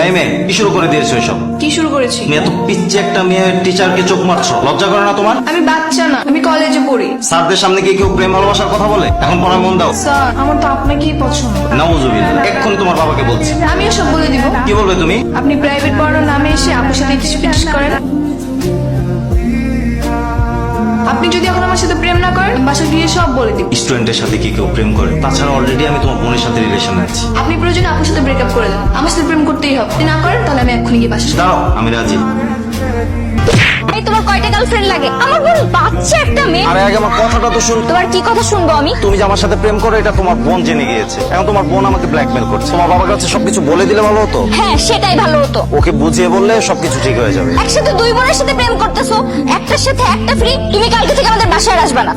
এই মেয়ে কি শুরু করে দিয়েছো এসব? কি শুরু করেছি? তুমি এত পিচ্ছি একটা মেয়ে টিচারকে চোখ মারছো, লজ্জা করে না তোমার? আমি বাচ্চা না, আমি কলেজে পড়ি। স্যারদের সামনে গিয়ে কেউ প্রেম ভালোবাসার কথা বলে? এখন পড়ায় মন দাও। স্যার, আমার তো আপনাকেই পছন্দ। নাউজুবিল্লাহ, এক্ষুনি তোমার বাবাকে বলছি। আমিও সব বলে দিব। কি বলবে তুমি? আপনি প্রাইভেট পড়ানোর নামে এসে আপুর সাথে ইটিস করেন। আপনি যদি এখন আমার সাথে প্রেম না করেন, বাসায় গিয়ে সব বলে দিব। স্টুডেন্টের সাথে কি কেউ প্রেম করে? তাছাড়া অলরেডি আমি তোমার বোনের সাথে রিলেশনে আছি। আপনি প্রয়োজনে আপুর সাথে ব্রেকআপ করে দেন, আমার সাথে প্রেম করতেই হবে। যদি না করেন তাহলে আমি এক্ষুনি গিয়ে বাসায়। দাঁড়াও, আমি রাজি। এই তোমার কয়টা গার্লফ্রেন্ড লাগে? আমার বোন বাচ্চা একটা মেয়ে। আরে আগে আমার কথাটা তো শুন। তোমার কি কথা শুনবো আমি? তুমি যে আমার সাথে প্রেম করো এটা তোমার বোন জেনে গিয়েছে। এখন তোমার বোন আমাকে ব্ল্যাকমেল করছে। তোমার বাবার কাছে সবকিছু বলে দিলে ভালো হতো। হ্যাঁ, সেটাই ভালো হতো। ওকে বুঝিয়ে বললে সবকিছু ঠিক হয়ে যাবে। একসাথে দুই বোনের সাথে প্রেম করতেছো, একটার সাথে একটা ফ্রি। তুমি কালকে থেকে আমাদের বাসায় আসবে না।